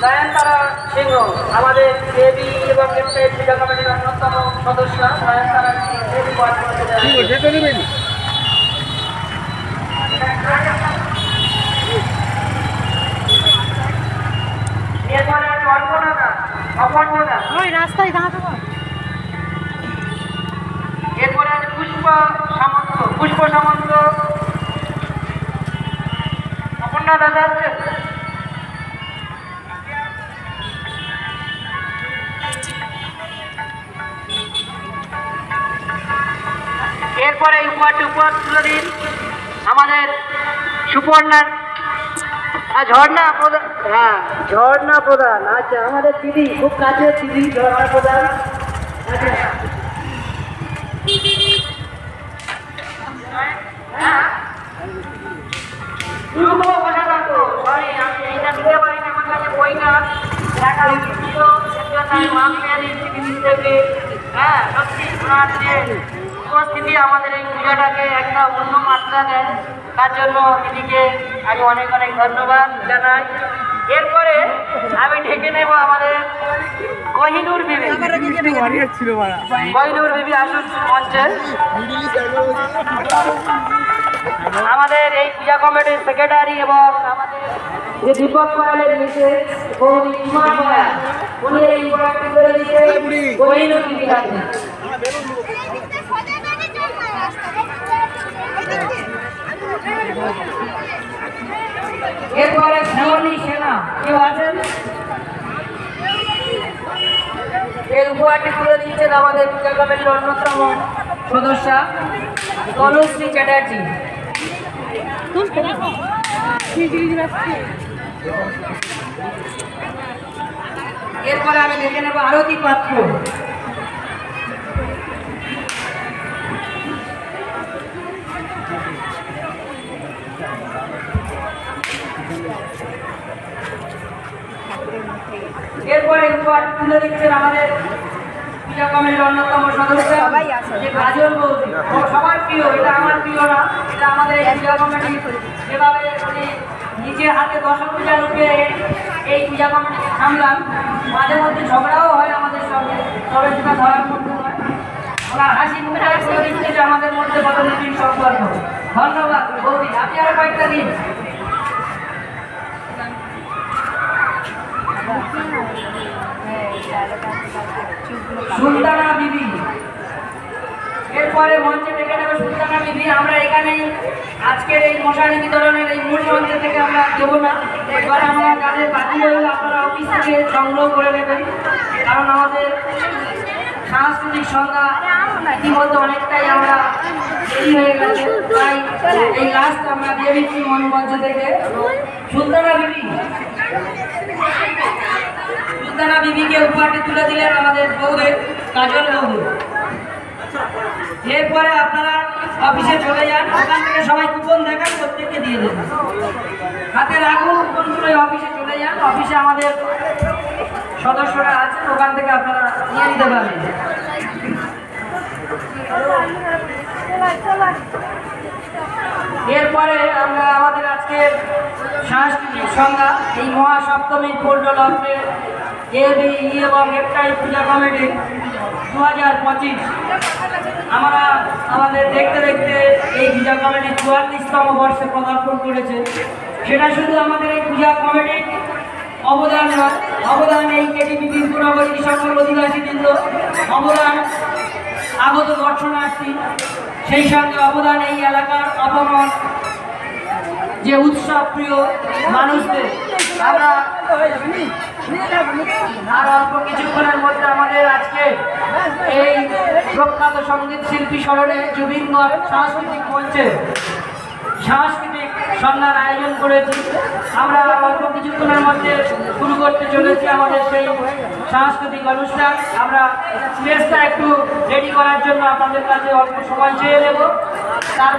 নয়নতারা সিংহ আমাদের দেবী এবং পূজা কমিটির অন্যতম সদস্য নয়নতারা এরপরে রাস্তায় এরপরে পুষ্প সামন্ত অপর্ণা দাদা আছে। এরপরে উপহার তুলে দিন আমাদের সুপর্ণার ঝর্ণা প্রধান। হ্যাঁ, ঝর্ণা প্রধান। আচ্ছা, আমাদের দিদি, খুব কাছের দিদি ঝর্ণা প্রধান। উপস্থিতি আমাদের এই পূজাটাকে একটা অন্য মাত্রা দেয়, তার জন্য দিদিকে আমি অনেক অনেক ধন্যবাদ জানাই। এরপরে আমি ঢেকে নেব আমাদের কোহিনুর বিবি। কোহিনুর বিবি আসুন মঞ্চে। আমাদের এই পূজা কমিটির সেক্রেটারি এবং আমাদের যে দীপক পালের নিচে উনি এই কোহিনুর বিবি আছেন। এরপরে শ্যামলী সেনা কেউ আছেন? এর উপহারটি তুলে দিচ্ছেন আমাদের পূজা কমিটির অন্যতম সদস্য তনুশ্রী চ্যাটার্জি। এরপরে আমি দেখে নেব আরতি পাত্র। এরপরে উপহার তুলে দিচ্ছেন আমাদের পূজা কমিটির অন্যতম সদস্য যে কাজল বৌদি। সবার প্রিয়, এটা আমার প্রিয় না, এটা আমাদের এই পূজা কমিটি যেভাবে উনি নিজের হাতে দশম পূজা রূপে এই পূজা কমিটিকে সামলান। মাঝে মধ্যে ঝগড়াও হয় আমাদের সঙ্গে, তবে সেটা ধরার মধ্যে নয়। ওনার হাসি মুখে বলে দিচ্ছে যে আমাদের মধ্যে কত নতুন সম্পর্ক। ধন্যবাদ বৌদি, আপনি আরো কয়েকটা দিন। সুলতানা বিবি, এরপরে মঞ্চে ডেকে নেবে সুলতানা বিবি। আমরা এখানেই আজকের এই মশারি বিতরণের এই মূল মঞ্চে থেকে আমরা দেবো না, এবার আমরা যাদের বাকি রইল আপনারা অফিস থেকে সংগ্রহ করে নেবেন, কারণ আমাদের সাংস্কৃতিক সন্ধ্যা ইতিমধ্যে অনেকটাই আমরা দেরি হয়ে গেছে, তাই এই লাস্ট আমরা দিয়ে দিচ্ছি মঞ্চ থেকে। সুলতানা বিবি, সুলতানা বিবিকে উপহারটি তুলে দিলেন আমাদের বৌদি কাজল বৌদি। এরপরে আপনারা অফিসে চলে যান, ওখান থেকে সবাই কুপন দেখান, প্রত্যেককে দিয়ে দেবেন। হাতে রাখুন কুপনগুলো, অফিসে চলে যান, অফিসে আমাদের সদস্যরা আছেন, ওখান থেকে আপনারা নিয়ে নিতে পারবেন। এরপরে আমরা আমাদের আজকের সাংস্কৃতিক সন্ধ্যা এই মহাসপ্তমী পূর্ণলগ্নে এবি এবং একটাই পূজা কমিটি 2025 আমরা আমাদের দেখতে দেখতে এই পূজা কমিটি 44তম বর্ষে পদার্পণ করেছে। সেটা শুধু আমাদের এই পূজা কমিটির অবদান নয়, অবদান এই কেটিপি বিষ্ণুনগরীর সকল অধিবাসীবৃন্দ, অবদান আগত দর্শনার্থী, সেই সঙ্গে অবদান এই এলাকার অপমন যে উৎসব প্রিয় মানুষদের। আমরা আর অল্প কিছুক্ষণের মধ্যে আমাদের আজকে এই প্রখ্যাত সঙ্গীত শিল্পী স্মরণে জুবিনগঞ্জ সাংস্কৃতিক মঞ্চে সাংস্কৃতিক সন্ধ্যার আয়োজন করেছি। আমরা অল্প কিছুক্ষণের মধ্যে শুরু করতে চলেছি আমাদের সেই সাংস্কৃতিক অনুষ্ঠান। আমরা স্টেজটা একটু রেডি করার জন্য আপনাদের কাছে অল্প সময় চেয়ে নেব। তার